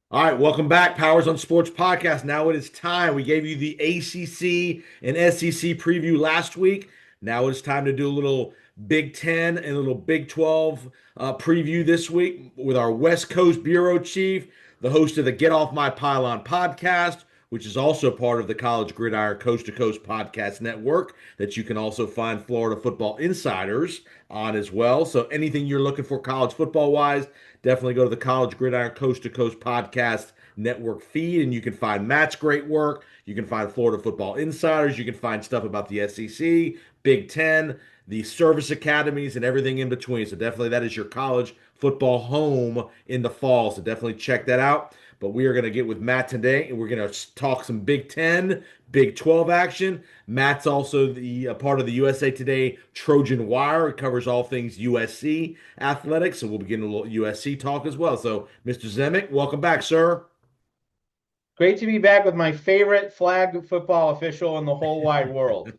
All right, welcome back, Powers on Sports Podcast. Now it is time. We gave you the ACC and SEC preview last week. Now it's time to do a little Big Ten and a little Big 12 preview this week with our West Coast Bureau Chief, the host of the Get Off My Pylon podcast, which is also part of the College Gridiron Coast to Coast Podcast Network that you can also find Florida Football Insiders on as well. So anything you're looking for college football wise, definitely go to the College Gridiron Coast to Coast Podcast Network feed, and you can find Matt's great work. You can find Florida Football Insiders. You can find stuff about the SEC, Big Ten, the service academies, and everything in between. So definitely that is your college football home in the fall. So definitely check that out. But we are going to get with Matt today, and we're going to talk some Big Ten, Big 12 action. Matt's also the part of the USA Today Trojan Wire. It covers all things USC athletics, so we'll begin a little USC talk as well. So, Mr. Zemek, welcome back, sir. Great to be back with my favorite flag football official in the whole wide world.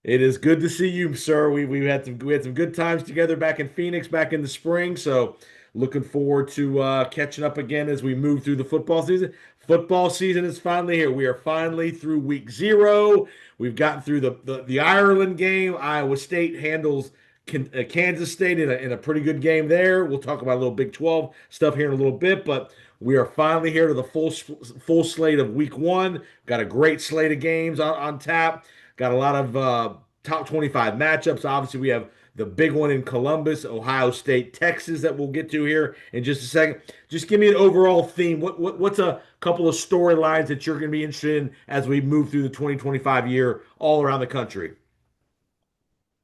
It is good to see you, sir. We had some good times together back in Phoenix back in the spring. So looking forward to catching up again as we move through the football season. Football season is finally here. We are finally through week 0. We've gotten through the Ireland game. Iowa State handles Kansas State in a pretty good game there. We'll talk about a little Big 12 stuff here in a little bit, but we are finally here to the full slate of week 1. Got a great slate of games on tap. Got a lot of top 25 matchups. Obviously, we have the big one in Columbus, Ohio State, Texas that we'll get to here in just a second. Just give me an overall theme. What's a couple of storylines that you're going to be interested in as we move through the 2025 year all around the country?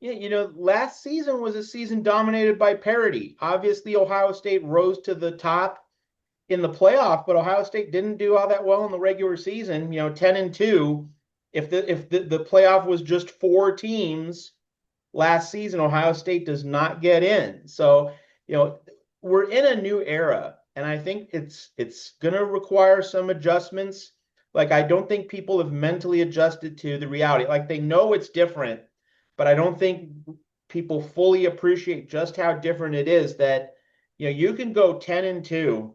Yeah, last season was a season dominated by parity. Obviously, Ohio State rose to the top in the playoff, but Ohio State didn't do all that well in the regular season. 10-2. If the playoff was just 4 teams last season, Ohio State does not get in. So, we're in a new era, and I think it's going to require some adjustments. Like, I don't think people have mentally adjusted to the reality. Like, they know it's different, but I don't think people fully appreciate just how different it is that, you can go 10-2.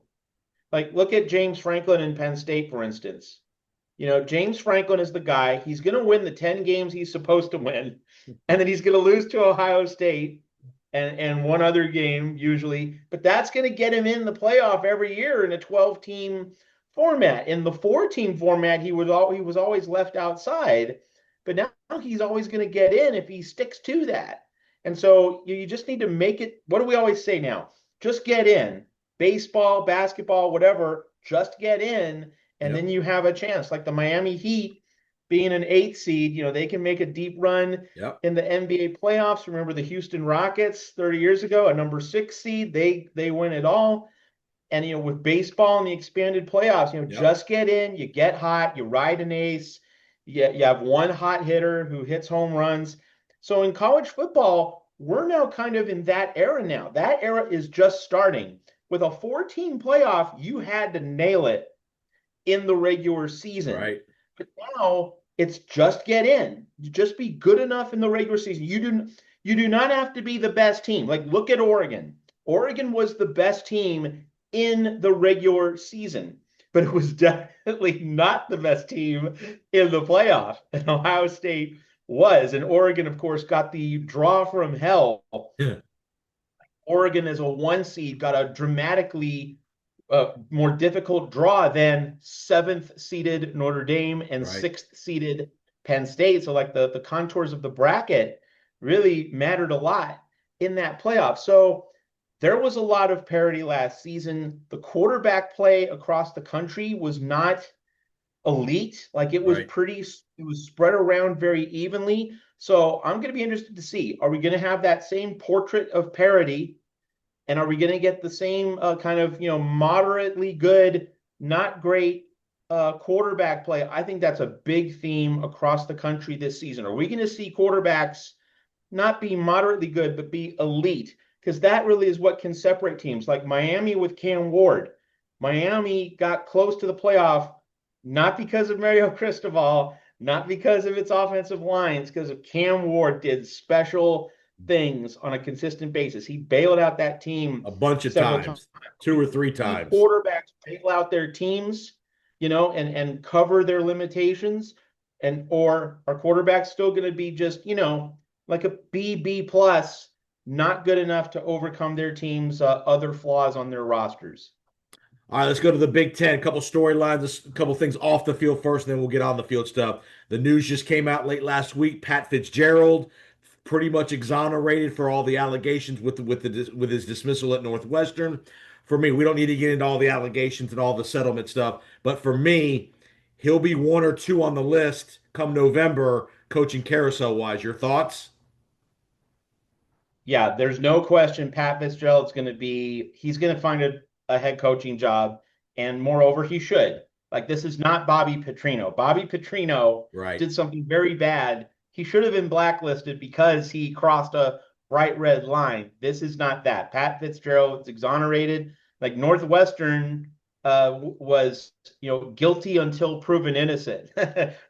Like, look at James Franklin in Penn State, for instance. James Franklin is the guy. He's going to win the 10 games he's supposed to win, and then he's going to lose to Ohio State and one other game usually. But that's going to get him in the playoff every year in a 12-team format. In the 4-team format, he was always left outside. But now he's always going to get in if he sticks to that. And so you just need to make it. What do we always say now? Just get in. Baseball, basketball, whatever, just get in, and then Yep. you have a chance. Like the Miami Heat being an 8 seed, they can make a deep run Yep. in the NBA playoffs. Remember the Houston Rockets 30 years ago, a number 6 seed, they win it all. And with baseball and the expanded playoffs, Yep. just get in, you get hot, you ride an ace, you have one hot hitter who hits home runs. So in college football, we're now kind of in that era now. That era is just starting. With a 4-team playoff, you had to nail it in the regular season. Right. But now it's just get in. You just be good enough in the regular season. You do not have to be the best team. Like, look at Oregon. Oregon was the best team in the regular season, but it was definitely not the best team in the playoff. And Ohio State was. And Oregon, of course, got the draw from hell. Yeah. Oregon as a 1 seed got a dramatically more difficult draw than 7th seeded Notre Dame and Right. 6th seeded Penn State. So, like, the contours of the bracket really mattered a lot in that playoff. So there was a lot of parity last season. The quarterback play across the country was not elite. Like, it was spread around very evenly. So I'm going to be interested to see, are we going to have that same portrait of parity? And are we going to get the same kind of, moderately good, not great quarterback play? I think that's a big theme across the country this season. Are we going to see quarterbacks not be moderately good, but be elite? Because that really is what can separate teams. Like Miami with Cam Ward. Miami got close to the playoff, not because of Mario Cristobal, not because of its offensive lines, because of Cam Ward did special things on a consistent basis. He bailed out that team A bunch of several times. times, two or three See times. quarterbacks bail out their teams, and cover their limitations, or are quarterbacks still going to be just, like a B plus, not good enough to overcome their team's other flaws on their rosters? All right, let's go to the Big Ten. A couple storylines, a couple things off the field first, and then we'll get on the field stuff. The news just came out late last week. Pat Fitzgerald pretty much exonerated for all the allegations with his dismissal at Northwestern. For me, we don't need to get into all the allegations and all the settlement stuff, but for me, he'll be one or two on the list come November, coaching carousel wise. Your thoughts? Yeah, there's no question Pat Fitzgerald's he's going to find a head coaching job. And moreover, he should. Like, this is not Bobby Petrino. Bobby Petrino Right. did something very bad. He should have been blacklisted because he crossed a bright red line. This is not that. Pat Fitzgerald is exonerated. Like, Northwestern was, guilty until proven innocent.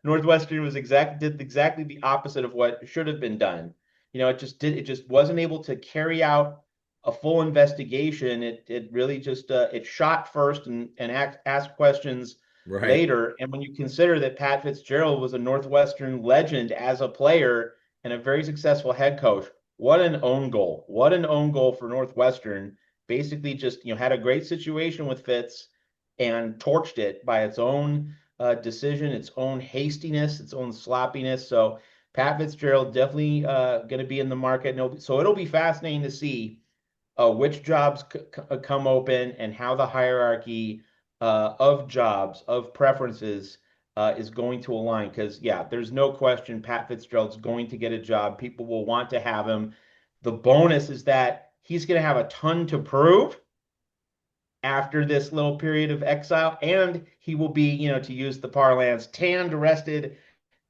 Northwestern did exactly the opposite of what should have been done. It just wasn't able to carry out a full investigation. It really just it shot first and asked questions Right. later. And when you consider that Pat Fitzgerald was a Northwestern legend as a player and a very successful head coach, what an own goal! What an own goal for Northwestern! Basically, just had a great situation with Fitz and torched it by its own decision, its own hastiness, its own sloppiness. So Pat Fitzgerald definitely going to be in the market. So it'll be fascinating to see which jobs come open and how the hierarchy of jobs, of preferences, is going to align. Because, yeah, there's no question Pat Fitzgerald's going to get a job. People will want to have him. The bonus is that he's going to have a ton to prove after this little period of exile, and he will be, to use the parlance, tanned, rested,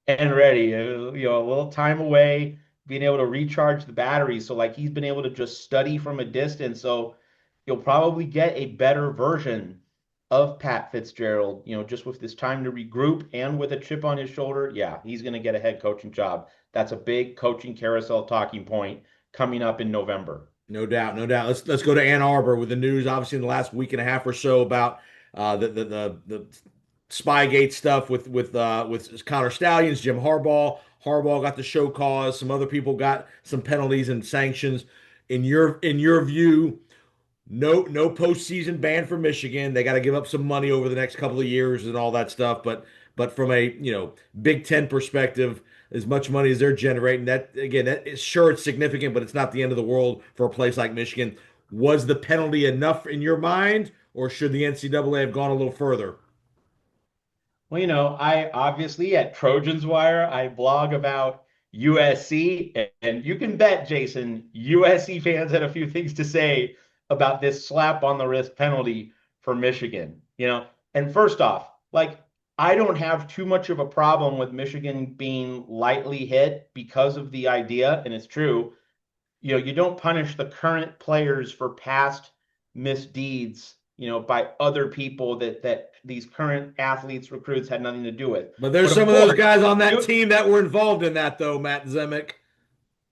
and ready. A little time away, being able to recharge the batteries. So, like, he's been able to just study from a distance. So you'll probably get a better version of Pat Fitzgerald, just with this time to regroup and with a chip on his shoulder. Yeah, he's going to get a head coaching job. That's a big coaching carousel talking point coming up in November. No doubt, no doubt. Let's go to Ann Arbor with the news, obviously in the last week and a half or so about the Spygate stuff with Connor Stallions, Jim Harbaugh. Harbaugh got the show cause. Some other people got some penalties and sanctions. In your view, no postseason ban for Michigan. They got to give up some money over the next couple of years and all that stuff. But from a Big Ten perspective, as much money as they're generating, that again, that is sure it's significant, but it's not the end of the world for a place like Michigan. Was the penalty enough in your mind, or should the NCAA have gone a little further? Well, I obviously at Trojans Wire, I blog about USC, and you can bet, Jason, USC fans had a few things to say about this slap on the wrist penalty for Michigan. And first off, like, I don't have too much of a problem with Michigan being lightly hit because of the idea, and it's true. You don't punish the current players for past misdeeds, by other people that these current athletes, recruits had nothing to do with. But there's But of some of those course, guys on that you team that were involved in that, though, Matt Zemek.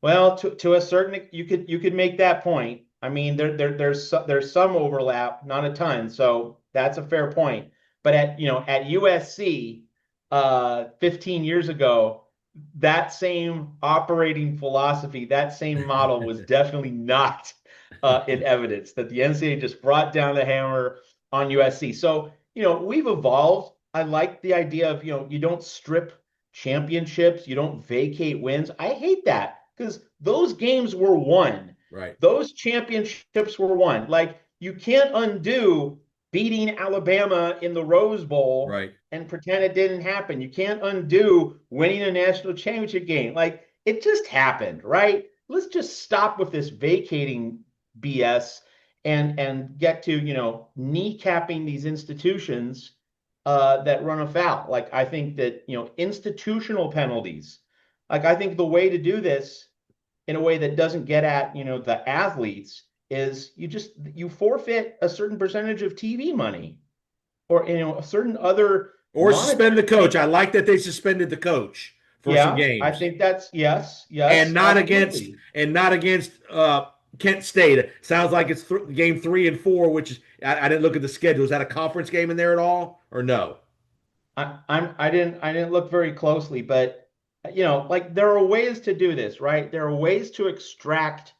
well, to a certain, you could make that point. I mean, there's some overlap, not a ton, so that's a fair point. But at USC, 15 years ago, that same operating philosophy, that same model was definitely not in evidence. That the NCAA just brought down the hammer on USC. So we've evolved. I like the idea of you don't strip championships, you don't vacate wins. I hate that because those games were won. Right, Those championships were won. Like, you can't undo beating Alabama in the Rose Bowl right. and pretend it didn't happen. You can't undo winning a national championship game. Like, it just happened, right? Let's just stop with this vacating BS and get to, kneecapping these institutions that run afoul. Like, I think that, institutional penalties, like, I think the way to do this in a way that doesn't get at, the athletes is you forfeit a certain percentage of TV money, or, a certain other Or suspend monetary the coach. thing. I like that they suspended the coach. for some Yeah, I games, think that's yes, and yes, absolutely. not against Kent State. Sounds like it's game 3 and 4, which is I didn't look at the schedule. Is that a conference game in there at all, or no? I didn't look very closely, but like there are ways to do this, right? There are ways to extract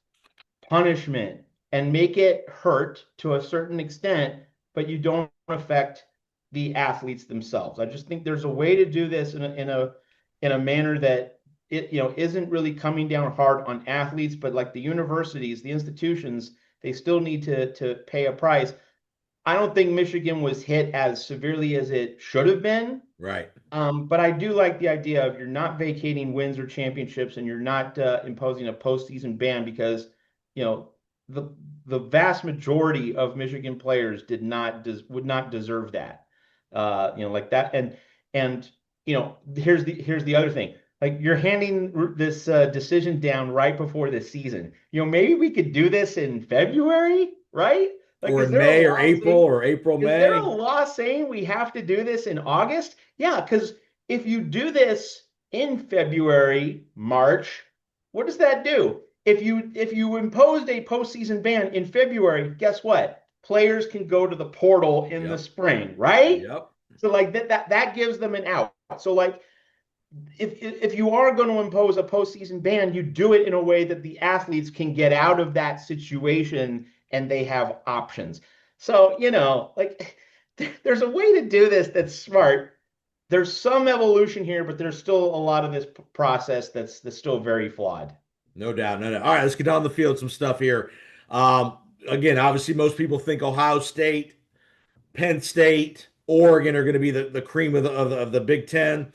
punishment and make it hurt to a certain extent, but you don't affect the athletes themselves. I just think there's a way to do this in a manner that it isn't really coming down hard on athletes, but like the universities, the institutions, they still need to pay a price. I don't think Michigan was hit as severely as it should have been. Right. But I do like the idea of you're not vacating wins or championships and you're not imposing a postseason ban because, you know, the the vast majority of Michigan players would not deserve that. Like that. And here's the other thing. Like you're handing this decision down right before the season. Maybe we could do this in February, right? Like, Or is in there a May or law April saying or April, is there a May. law saying we have to do this in August? Yeah, because if you do this in February, March, what does that do? If you imposed a postseason ban in February, guess what? Players can go to the portal in the Yep. spring, right? Yep. So like that gives them an out. So like if you are going to impose a postseason ban, you do it in a way that the athletes can get out of that situation and they have options. So, like there's a way to do this that's smart. There's some evolution here, but there's still a lot of this process that's still very flawed. No doubt. No doubt. All right, let's get on the field. Some stuff here. Again, obviously, most people think Ohio State, Penn State, Oregon are going to be the cream of the Big Ten.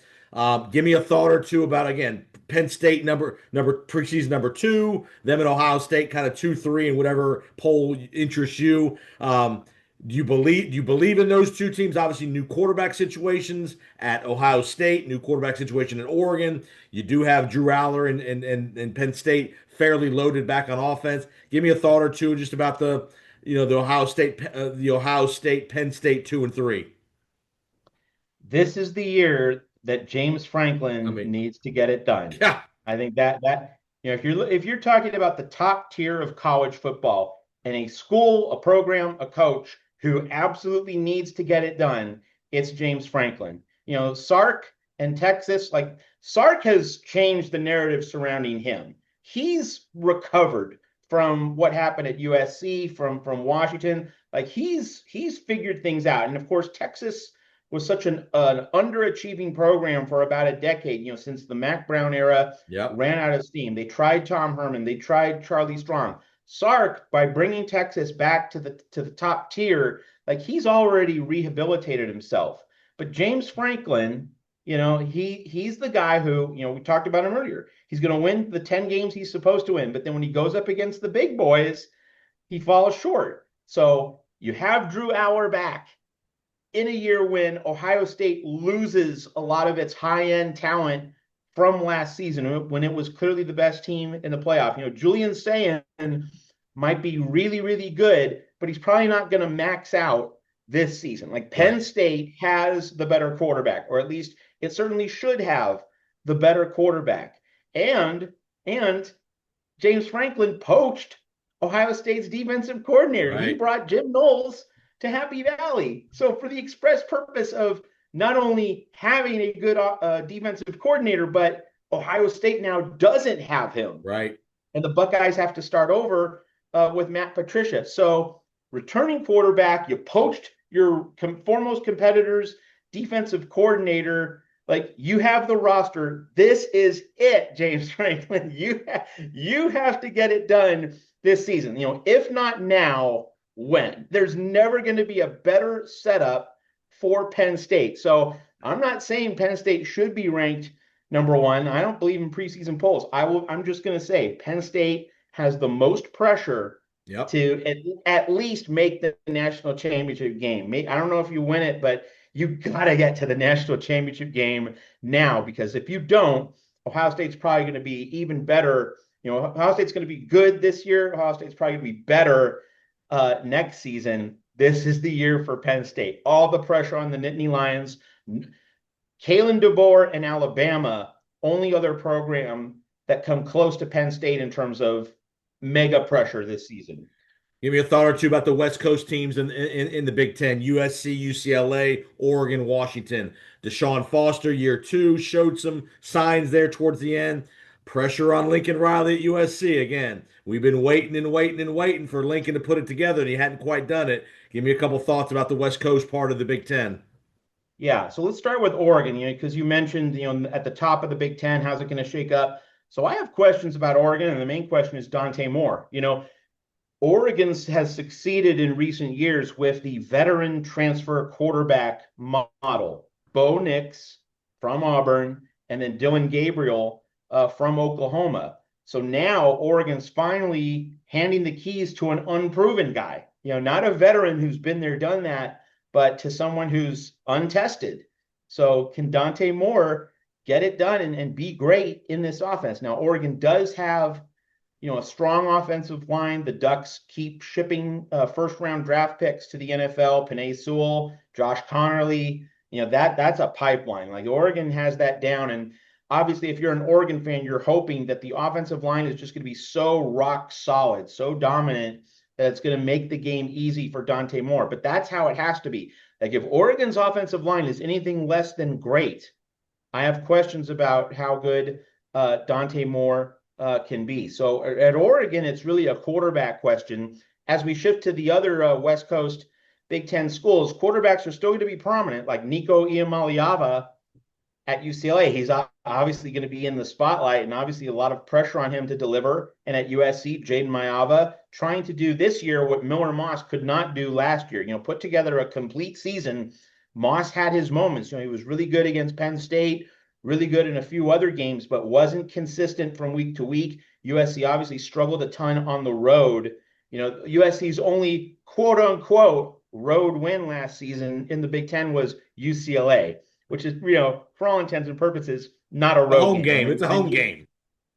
Give me a thought or two about again Penn State number preseason number 2, them at Ohio State kind of 2, 3, and whatever poll interests you. Do you believe in those two teams? Obviously, new quarterback situations at Ohio State, new quarterback situation in Oregon. You do have Drew Aller and Penn State fairly loaded back on offense. Give me a thought or two just about the Ohio State Penn State 2 and 3. This is the year that James I Franklin mean, needs to get it done. yeah, I think that if you're talking about the top tier of college football and a school, a program, a coach who absolutely needs to get it done, it's James Franklin. Sark and Texas, like Sark has changed the narrative surrounding him. He's recovered from what happened at USC, from Washington. Like he's figured things out, and of course Texas was such an underachieving program for about a decade, since the Mac Brown era yep, ran out of steam. They tried Tom Herman, they tried Charlie Strong. Sark, by bringing Texas back to the top tier, like he's already rehabilitated himself. But James Franklin, he's the guy who, we talked about him earlier. He's going to win the 10 games he's supposed to win, but then when he goes up against the big boys, he falls short. So you have Drew Aller back in a year when Ohio State loses a lot of its high-end talent from last season when it was clearly the best team in the playoff. Julian Sayin might be really, really good, but he's probably not going to max out this season. Like Penn right, State has the better quarterback, or at least it certainly should have the better quarterback. And James Franklin poached Ohio State's defensive coordinator. He right, brought Jim Knowles to Happy Valley. So for the express purpose of not only having a good defensive coordinator, but Ohio State now doesn't have him, right, and the Buckeyes have to start over with Matt Patricia. So returning quarterback, you poached your foremost competitor's defensive coordinator. Like you have the roster. This is it, James Franklin. You have to get it done this season. If not now, when? There's never going to be a better setup for Penn State. So I'm not saying Penn State should be ranked number 1. I don't believe in preseason polls. I'm just going to say Penn State has the most pressure yep, to at least make the national championship game. I don't know if you win it, but you got to get to the national championship game now, because if you don't, Ohio State's probably going to be even better. Ohio State's going to be good this year. Ohio State's probably going to be better next season. This is the year for Penn State. All the pressure on the Nittany Lions. Kalen DeBoer and Alabama only other program that come close to Penn State in terms of mega pressure this season. Give me a thought or two about the West Coast teams in the Big Ten: USC, UCLA, Oregon, Washington. Deshaun Foster, year two, showed some signs there towards the end. Pressure on Lincoln Riley at USC again. We've been waiting and waiting and waiting for Lincoln to put it together, and he hadn't quite done it. Give me a couple thoughts about the West Coast part of the Big Ten. Yeah, so let's start with Oregon, because you mentioned, at the top of the Big Ten, how's it going to shake up? So I have questions about Oregon, and the main question is Dante Moore. Oregon has succeeded in recent years with the veteran transfer quarterback model. Bo Nix from Auburn, and then Dylan Gabriel from Oklahoma. So now Oregon's finally handing the keys to an unproven guy, not a veteran who's been there, done that, but to someone who's untested. So can Dante Moore get it done and be great in this offense? Now, Oregon does have a strong offensive line. The Ducks keep shipping first-round draft picks to the NFL. Penei Sewell, Josh Connerly, that's a pipeline. Like, Oregon has that down. And obviously, if you're an Oregon fan, you're hoping that the offensive line is just going to be so rock solid, so dominant, that it's going to make the game easy for Dante Moore. But that's how it has to be. Like, if Oregon's offensive line is anything less than great, I have questions about how good Dante Moore can be. So at Oregon, it's really a quarterback question. As we shift to the other West Coast Big Ten schools, quarterbacks are still going to be prominent, like Nico Iamaleava at UCLA. He's obviously going to be in the spotlight, and obviously a lot of pressure on him to deliver. And at USC, Jaden Maiava trying to do this year what Miller Moss could not do last year, put together a complete season. Moss had his moments. He was really good against Penn State, really good in a few other games, but wasn't consistent from week to week. USC obviously struggled a ton on the road. USC's only quote unquote road win last season in the Big Ten was UCLA, which is, for all intents and purposes, not a A road home game. game. It's a home game.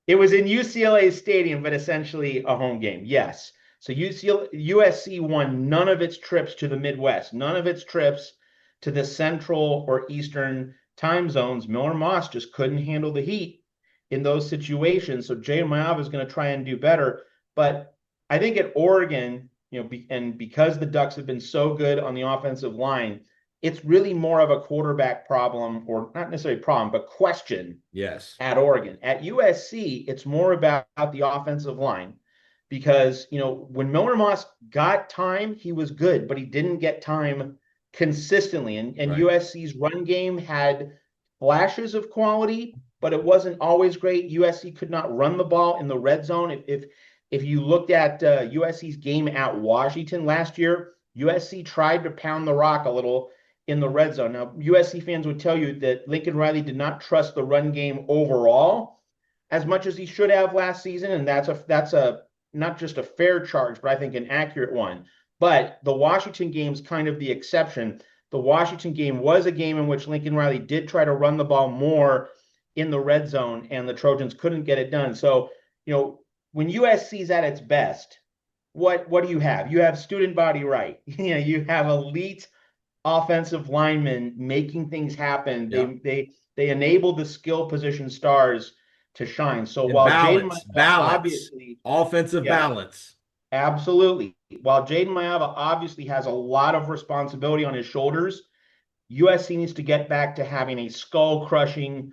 It was in UCLA's stadium, but essentially a home game. Yes. So USC won none of its trips to the Midwest, none of its trips to the Central or Eastern time zones. Miller Moss just couldn't handle the heat in those situations. So Jaden Maiava is going to try and do better. But I think at Oregon, and because the Ducks have been so good on the offensive line, it's really more of a quarterback problem, or not necessarily problem, but question. Yes. At Oregon. At USC, it's more about the offensive line, because, when Miller Moss got time, he was good, but he didn't get time consistently. And Right. USC's run game had flashes of quality, but it wasn't always great. USC could not run the ball in the red zone. If you looked at USC's game at Washington last year, USC tried to pound the rock a little in the red zone. Now, USC fans would tell you that Lincoln Riley did not trust the run game overall as much as he should have last season, and that's a not just a fair charge, but I think an accurate one. But the Washington game's kind of the exception. The Washington game was a game in which Lincoln Riley did try to run the ball more in the red zone, and the Trojans couldn't get it done. So, when USC's at its best, what do you have? You have student body right. You have elite offensive linemen making things happen. Yeah. They enable the skill position stars to shine. So And while balance, obviously, offensive balance. Absolutely. While Jaden Maiava obviously has a lot of responsibility on his shoulders, USC needs to get back to having a skull-crushing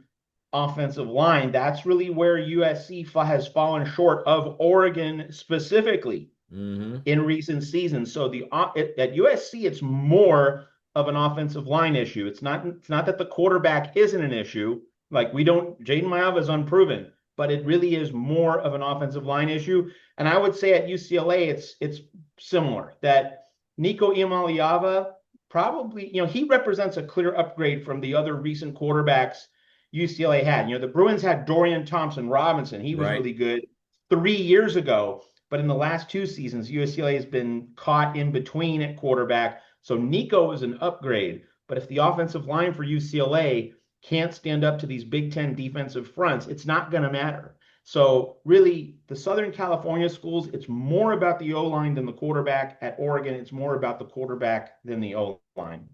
offensive line. That's really where USC has fallen short of Oregon specifically in recent seasons. So at USC, it's more of an offensive line issue. It's not that the quarterback isn't an issue. Like, Jaden Maiava is unproven, but it really is more of an offensive line issue. And I would say at UCLA, it's similar, that Nico Iamaleava probably, he represents a clear upgrade from the other recent quarterbacks UCLA had. The Bruins had Dorian Thompson-Robinson. He was really good 3 years ago. But in the last 2 seasons, UCLA has been caught in between at quarterback. So Nico is an upgrade. But if the offensive line for UCLA can't stand up to these Big Ten defensive fronts, it's not going to matter. So really, the Southern California schools, it's more about the O-line than the quarterback. At Oregon, it's more about the quarterback than the O-line.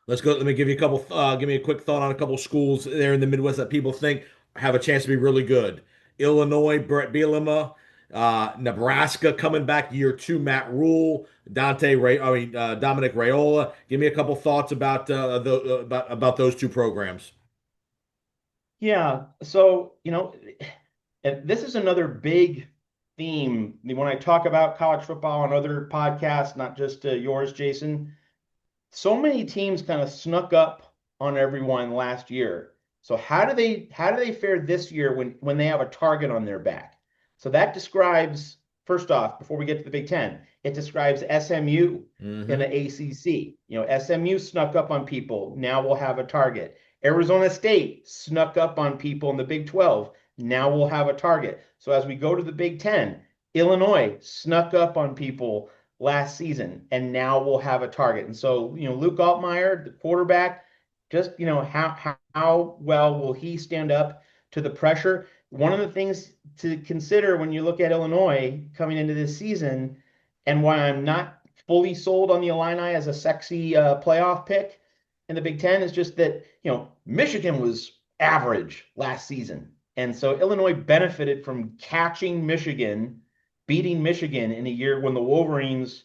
Let's go. Let me give you a couple. Give me a quick thought on a couple schools there in the Midwest that people think have a chance to be really good. Illinois, Brett Bielema, Nebraska coming back year two, Matt Rule, Dominic Raiola. Give me a couple thoughts about about those two programs. Yeah. So, and this is another big theme when I talk about college football on other podcasts, not just yours, Jason. So many teams kind of snuck up on everyone last year. So how do they fare this year when they have a target on their back? So that describes, first off, before we get to the Big Ten, it describes SMU in Hmm. the ACC. SMU snuck up on people. Now we'll have a target. Arizona State snuck up on people in the Big 12. Now we'll have a target. So as we go to the Big Ten, Illinois snuck up on people last season, and now we'll have a target. And so, Luke Altmaier, the quarterback, just how well will he stand up to the pressure? One of the things to consider when you look at Illinois coming into this season, and why I'm not fully sold on the Illini as a sexy playoff pick in the Big Ten is just that Michigan was average last season, and so Illinois benefited from catching Michigan, beating Michigan in a year when the Wolverines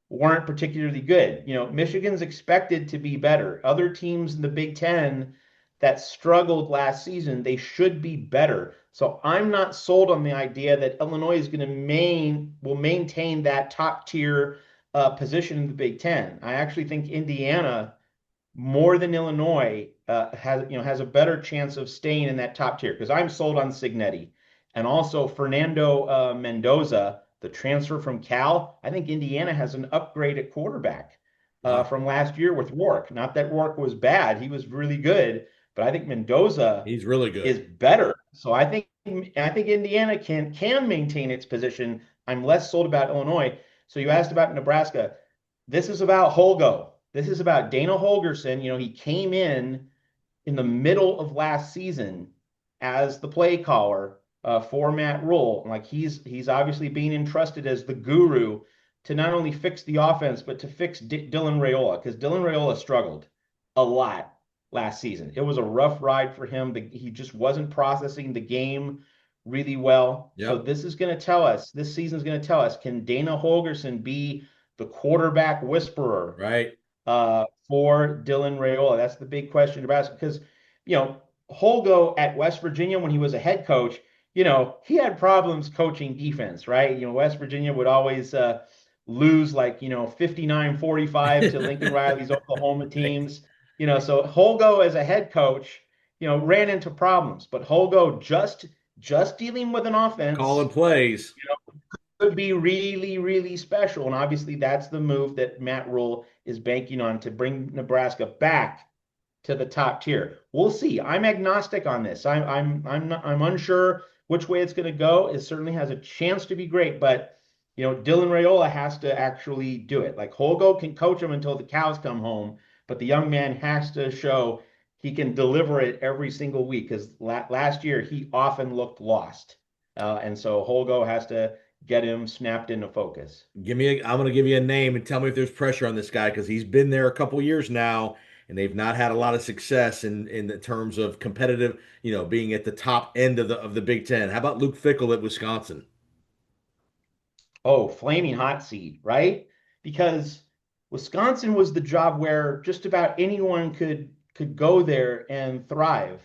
weren't particularly good. Michigan's expected to be better. Other teams in the Big Ten that struggled last season, they should be better. So I'm not sold on the idea that Illinois is going to will maintain that top tier position in the Big Ten. I actually think Indiana more than Illinois has a better chance of staying in that top tier because I'm sold on Signetti and also Fernando Mendoza, the transfer from Cal. I think Indiana has an upgrade at quarterback Wow, from last year with Rourke. Not that Rourke was bad; he was really good, but I think Mendoza he's really is good. better. So I think Indiana can maintain its position. I'm less sold about Illinois. So you asked about Nebraska. This is about Holgo. This is about Dana Holgerson. He came in the middle of last season as the play caller for Matt Rule. Like he's obviously being entrusted as the guru to not only fix the offense but to fix Dylan Raiola because Dylan Raiola struggled a lot last season. It was a rough ride for him. He just wasn't processing the game really well. So Yep. this season is going to tell us, can Dana Holgerson be the quarterback whisperer Right. for Dylan Raiola? That's the big question about it because, Holgo at West Virginia when he was a head coach, he had problems coaching defense, right? West Virginia would always lose like, 59-45 to Lincoln Riley's Oklahoma teams. So Holgo as a head coach, ran into problems, but Holgo just dealing with an Calling offense plays. could be really, really special. And obviously, that's the move that Matt Rule is banking on to bring Nebraska back to the top tier. We'll see. I'm agnostic on this. I'm unsure which way it's going to go. It certainly has a chance to be great, but Dylan Raiola has to actually do it. Like Holgo can coach him until the cows come home, but the young man has to show he can deliver it every single week. Because last year he often looked lost, and so Holgo has to get him snapped into focus. I'm going to give you a name and tell me if there's pressure on this guy because he's been there a couple years now and they've not had a lot of success in the terms of competitive, being at the top end of the Big Ten. How about Luke Fickell at Wisconsin? Oh, flaming hot seat, right? Because Wisconsin was the job where just about anyone could go there and thrive.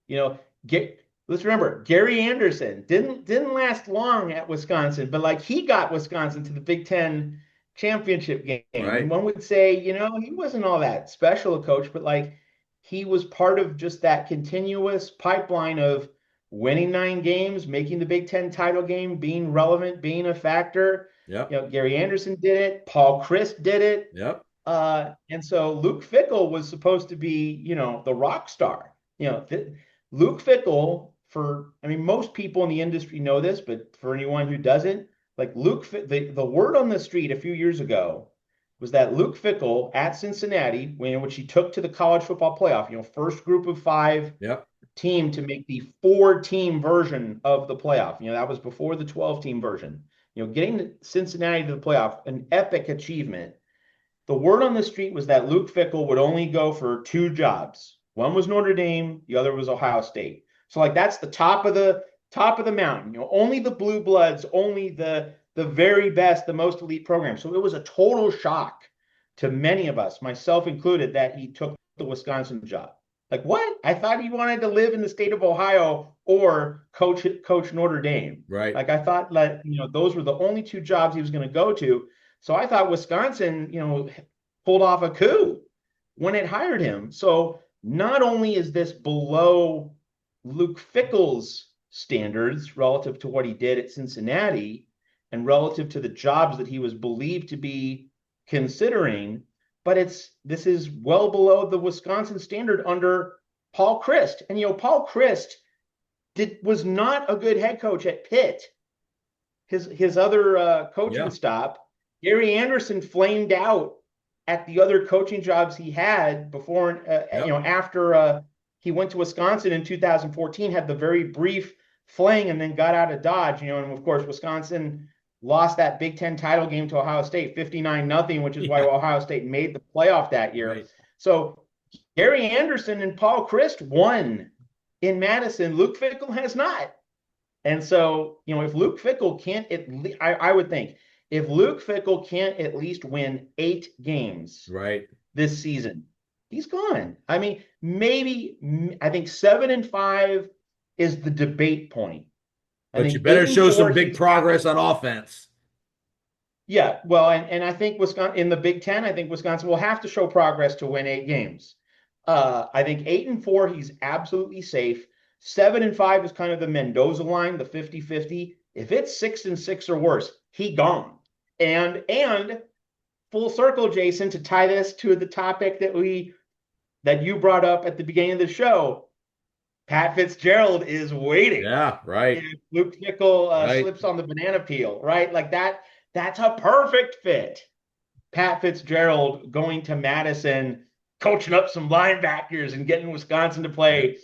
You know, get let's remember Gary Anderson didn't last long at Wisconsin, but like he got Wisconsin to the Big Ten championship game. And Right. one would say, he wasn't all that special a coach, but like he was part of just that continuous pipeline of winning 9 games, making the Big Ten title game, being relevant, being a factor. Yep. Gary Anderson did it. Paul Chryst did it. Yep. And so Luke Fickell was supposed to be, the rock star. Luke Fickell, I mean, most people in the industry know this, but for anyone who doesn't, like the word on the street a few years ago was that Luke Fickell at Cincinnati, which he took to the college football playoff, first group of 5 Yep. team to make the 4-team version of the playoff. That was before the 12-team version. Getting Cincinnati to the playoff, an epic achievement. The word on the street was that Luke Fickell would only go for 2 jobs. One was Notre Dame, the other was Ohio State. So like that's the top of the mountain. Only the blue bloods, only the very best, the most elite program. So it was a total shock to many of us, myself included, that he took the Wisconsin job. Like what? I thought he wanted to live in the state of Ohio or coach Notre Dame. Right. Like I thought that those were the only two jobs he was going to go to. So I thought Wisconsin, pulled off a coup when it hired him. So not only is this below Luke Fickell's standards relative to what he did at Cincinnati and relative to the jobs that he was believed to be considering, but this is well below the Wisconsin standard under Paul Chryst. And Paul Chryst was not a good head coach at Pitt. His other coaching stop, Gary Anderson flamed out at the other coaching jobs he had before, after he went to Wisconsin in 2014, had the very brief fling and then got out of Dodge, and of course, Wisconsin lost that Big Ten title game to Ohio State 59-0, which is why Ohio State made the playoff that year. Right. So Gary Anderson and Paul Chryst won in Madison. Luke Fickell has not. And so, if Luke Fickell can't, I would think, if Luke Fickell can't at least win 8 games this season, he's gone. I mean, I think 7-5 is the debate point. But you better show some big progress on offense. Yeah, well, and I think Wisconsin in the Big Ten, I think Wisconsin will have to show progress to win 8 games. I think 8-4, he's absolutely safe. 7-5 is kind of the Mendoza line, the 50-50. If it's 6-6 or worse, he gone. And full circle, Jason, to tie this to the topic that you brought up at the beginning of the show, Pat Fitzgerald is waiting. Yeah, right. If Luke Fickell slips on the banana peel, right? Like that's a perfect fit. Pat Fitzgerald going to Madison, coaching up some linebackers and getting Wisconsin to play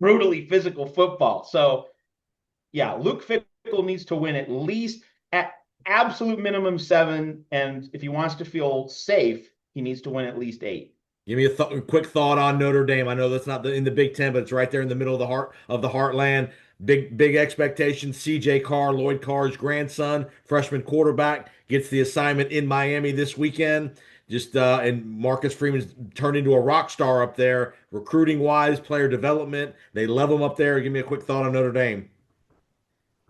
brutally physical football. So, yeah, Luke Fickell needs to win at least at absolute minimum 7. And if he wants to feel safe, he needs to win at least 8. Give me a quick thought on Notre Dame. I know that's not in the Big Ten, but it's right there in the middle of the heartland. Big expectations. C.J. Carr, Lloyd Carr's grandson, freshman quarterback, gets the assignment in Miami this weekend. And Marcus Freeman's turned into a rock star up there, recruiting wise, player development. They love him up there. Give me a quick thought on Notre Dame.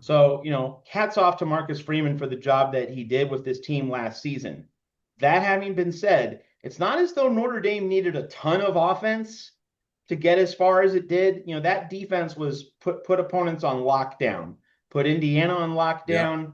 So, hats off to Marcus Freeman for the job that he did with this team last season. That having been said, it's not as though Notre Dame needed a ton of offense to get as far as it did. That defense was put opponents on lockdown, put Indiana on lockdown.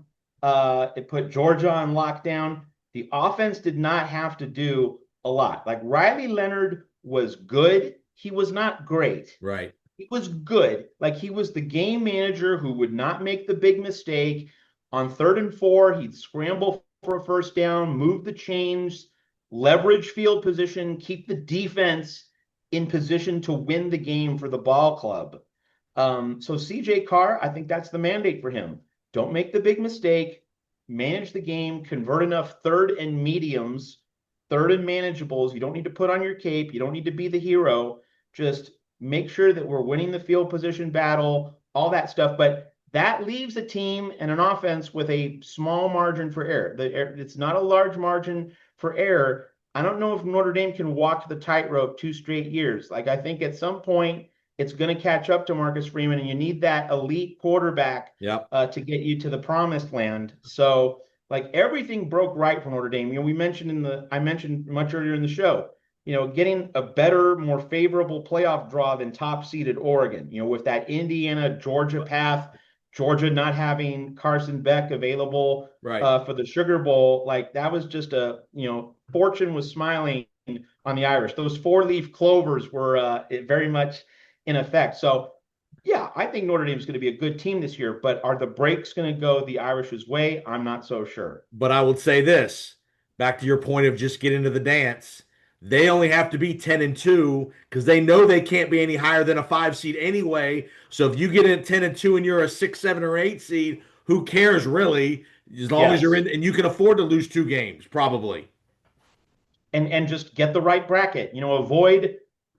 It put Georgia on lockdown. The offense did not have to do a lot. Like Riley Leonard was good. He was not great. Right. He was good. Like he was the game manager who would not make the big mistake. On 3rd and 4, he'd scramble for a first down, move the chains, leverage field position, keep the defense in position to win the game for the ball club. So CJ Carr, I think that's the mandate for him. Don't make the big mistake, manage the game, convert enough 3rd and mediums, 3rd and manageables. You don't need to put on your cape. You don't need to be the hero. Just make sure that we're winning the field position battle, all that stuff. But that leaves a team and an offense with a small margin for error. It's not a large margin for error. I don't know if Notre Dame can walk the tightrope 2 straight years. Like I think at some point it's going to catch up to Marcus Freeman, and you need that elite quarterback to get you to the promised land. So like everything broke right for Notre Dame. I mentioned much earlier in the show, getting a better, more favorable playoff draw than top-seeded Oregon, with that Indiana-Georgia path, Georgia not having Carson Beck available for the Sugar Bowl. Like that was just fortune was smiling on the Irish. Those 4-leaf clovers were very much in effect. So, yeah, I think Notre Dame is going to be a good team this year, but are the breaks going to go the Irish's way? I'm not so sure. But I would say this, back to your point of just get into the dance. They only have to be 10-2 because they know they can't be any higher than a 5 seed anyway. So if you get in 10-2 and you're a 6, 7, or 8 seed, who cares really? As long as you're in, and you can afford to lose 2 games, probably. And just get the right bracket.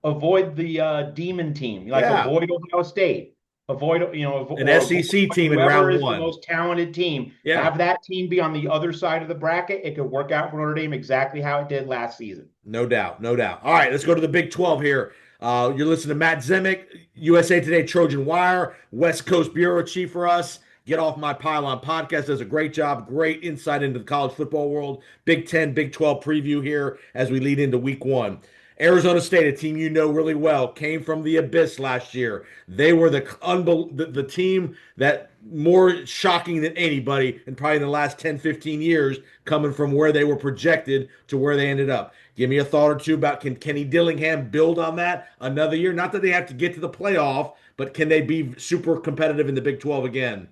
Avoid the demon team. Avoid Ohio State. avoid, An or avoid SEC team in whoever round is the one. most talented team. Yeah. Have that team be on the other side of the bracket. It could work out for Notre Dame exactly how it did last season. No doubt, no doubt. All right, let's go to the Big 12 here. You're listening to Matt Zemek, USA Today Trojan Wire, West Coast Bureau Chief for us. Get Off My Pylon podcast does a great job, great insight into the college football world. Big 10, Big 12 preview here as we lead into week one. Arizona State, a team you know really well, came from the abyss last year. They were the team that more shocking than anybody in probably the last 10, 15 years, coming from where they were projected to where they ended up. Give me a thought or two about can Kenny Dillingham build on that another year? Not that they have to get to the playoff, but can they be super competitive in the Big 12 again?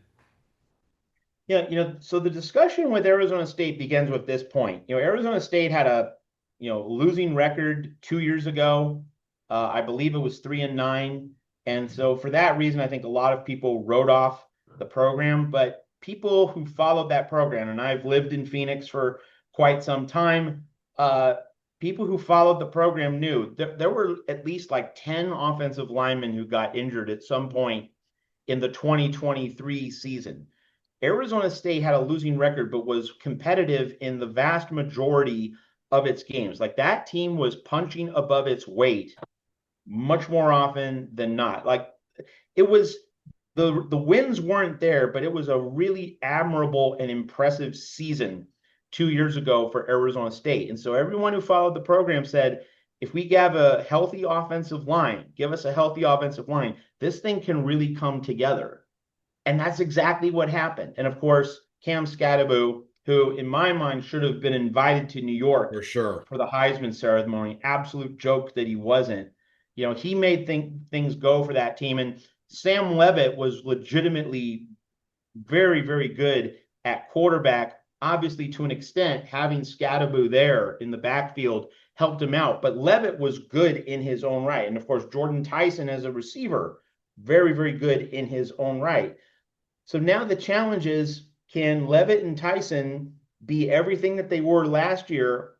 Yeah, so the discussion with Arizona State begins with this point. Arizona State had a, losing record 2 years ago. I believe it was 3-9. And so for that reason, I think a lot of people wrote off the program, but people who followed that program, and I've lived in Phoenix for quite some time, uh, people who followed the program knew there were at least like 10 offensive linemen who got injured at some point in the 2023 season. Arizona State had a losing record, but was competitive in the vast majority of its games. Like that team was punching above its weight much more often than not. Like it was the wins weren't there, but it was a really admirable and impressive season 2 years ago for Arizona State. And so everyone who followed the program said, if we have a healthy offensive line, give us a healthy offensive line, this thing can really come together. And that's exactly what happened. And of course, Cam Scatterbo, who in my mind should have been invited to New For York sure. for the Heisman ceremony, absolute joke that he wasn't. He made things go for that team. And Sam Levitt was legitimately very, very good at quarterback. Obviously, to an extent, having Scatterbo there in the backfield helped him out. But Levitt was good in his own right. And of course, Jordan Tyson as a receiver, very, very good in his own right. So now the challenge is, can Levitt and Tyson be everything that they were last year,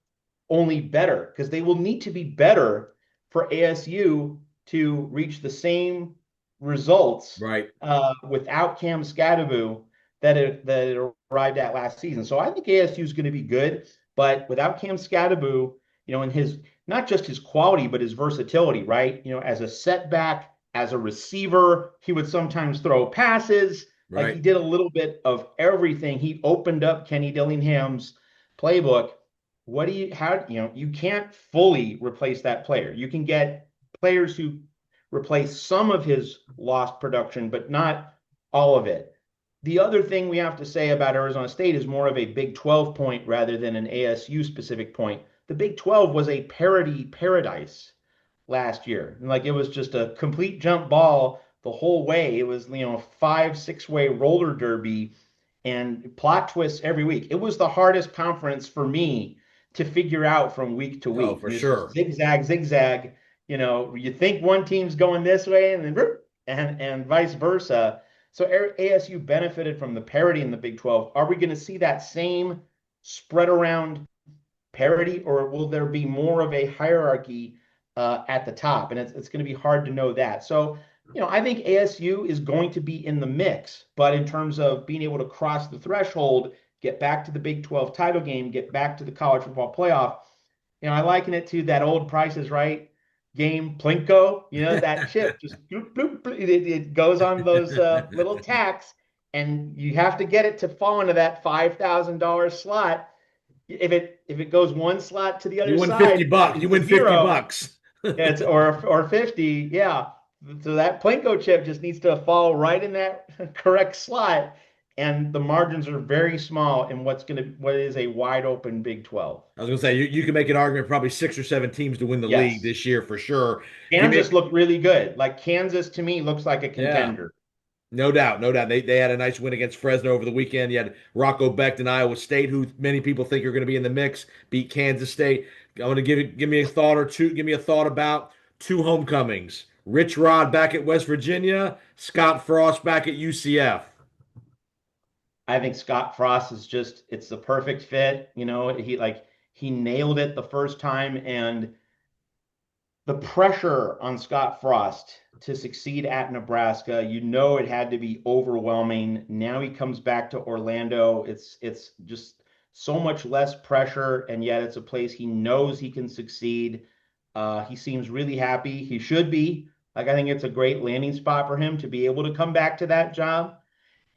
only better? Because they will need to be better for ASU to reach the same results Right. without Cam Scadaboo that it arrived at last season. So I think ASU is going to be good, but without Cam Scadaboo, and his not just his quality but his versatility, right? As a setback, as a receiver, he would sometimes throw passes. Like he Right. did a little bit of everything. He opened up Kenny Dillingham's playbook. You can't fully replace that player. You can get players who replace some of his lost production, but not all of it. The other thing we have to say about Arizona State is more of a Big 12 point rather than an ASU specific point. The Big 12 was a parity paradise last year. Like it was just a complete jump ball the whole way. It was, 5, 6 way roller derby and plot twists every week. It was the hardest conference for me to figure out from week to Oh, week. for It's just sure. zigzag, zigzag. You think one team's going this way and then and vice versa. So ASU benefited from the parity in the Big 12. Are we going to see that same spread around parity, or will there be more of a hierarchy at the top? And it's going to be hard to know that. So, I think ASU is going to be in the mix, but in terms of being able to cross the threshold, get back to the Big 12 title game, get back to the college football playoff, I liken it to that old Price is Right game, Plinko. That chip just bloop, bloop, bloop, it goes on those little tacks, and you have to get it to fall into that $5,000 slot. If it goes one slot to the You other win side, 50 bucks. You it's a win 50 zero. bucks. It's or 50, yeah. So that Plinko chip just needs to fall right in that correct slot, and the margins are very small in what is a wide open Big 12. I was gonna say you can make an argument probably 6 or 7 teams to win the league Yes. this year for sure. Give Kansas me looked really good. Like Kansas to me looks like a yeah, contender. no doubt, no doubt. They had a nice win against Fresno over the weekend. You had Rocco Becht and Iowa State, who many people think are going to be in the mix, beat Kansas State. I want to give me a thought or two. Give me a thought about two homecomings. Rich Rod back at West Virginia, Scott Frost back at UCF. I think Scott Frost is just it's the perfect fit. He nailed it the first time, and the pressure on Scott Frost to succeed at Nebraska, it had to be overwhelming. Now he comes back to Orlando. It's just so much less pressure, and yet it's a place he knows he can succeed. He seems really happy. He should be. Like I think it's a great landing spot for him to be able to come back to that job.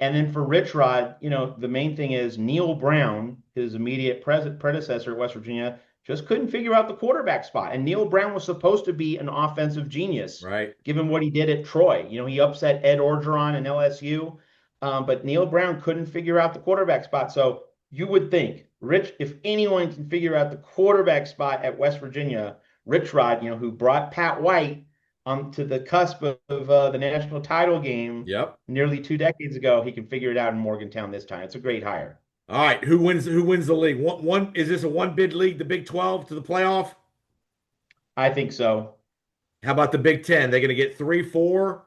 And then for Rich Rod, the main thing is Neil Brown, his immediate predecessor at West Virginia, just couldn't figure out the quarterback spot. And Neil Brown was supposed to be an offensive genius, Right. given what he did at Troy. He upset Ed Orgeron and LSU, but Neil Brown couldn't figure out the quarterback spot. So you would think, Rich, if anyone can figure out the quarterback spot at West Virginia, Rich Rod, who brought Pat White to the cusp of the national title game Yep. nearly 2 decades ago, he can figure it out in Morgantown this time. It's a great hire. All right. Who wins the league? One is this a one bid league, the Big 12 to the playoff? I think so. How about the Big 10? They're going to get three, four,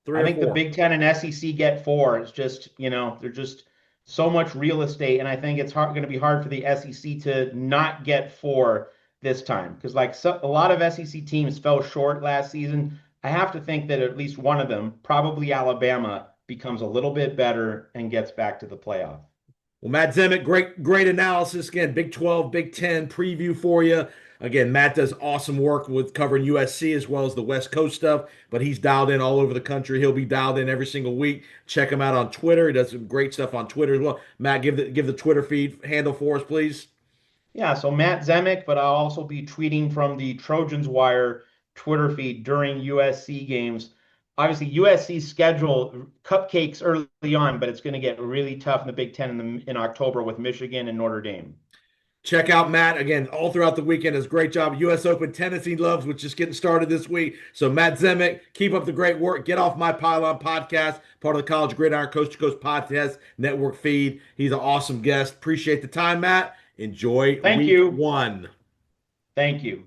three I or think the four. Big Ten and SEC get four. It's just, they're just so much real estate. And I think it's going to be hard for the SEC to not get four this time. Because, a lot of SEC teams fell short last season. I have to think that at least one of them, probably Alabama, becomes a little bit better and gets back to the playoff. Well, Matt Zemek, great analysis. Again, Big 12, Big 10 preview for you. Again, Matt does awesome work with covering USC as well as the West Coast stuff, but he's dialed in all over the country. He'll be dialed in every single week. Check him out on Twitter. He does some great stuff on Twitter as well. Matt, give the Twitter feed handle for us, please. Yeah, so Matt Zemek, but I'll also be tweeting from the Trojans Wire Twitter feed during USC games. Obviously, USC's schedule cupcakes early on, but it's going to get really tough in the Big Ten in October with Michigan and Notre Dame. Check out Matt again all throughout the weekend. Does a great job. U.S. Open tennis he loves, which is getting started this week. So Matt Zemek, keep up the great work. Get off my pylon podcast, part of the College Gridiron Coast to Coast podcast network feed. He's an awesome guest. Appreciate the time, Matt. Enjoy Thank week you. one. Thank you.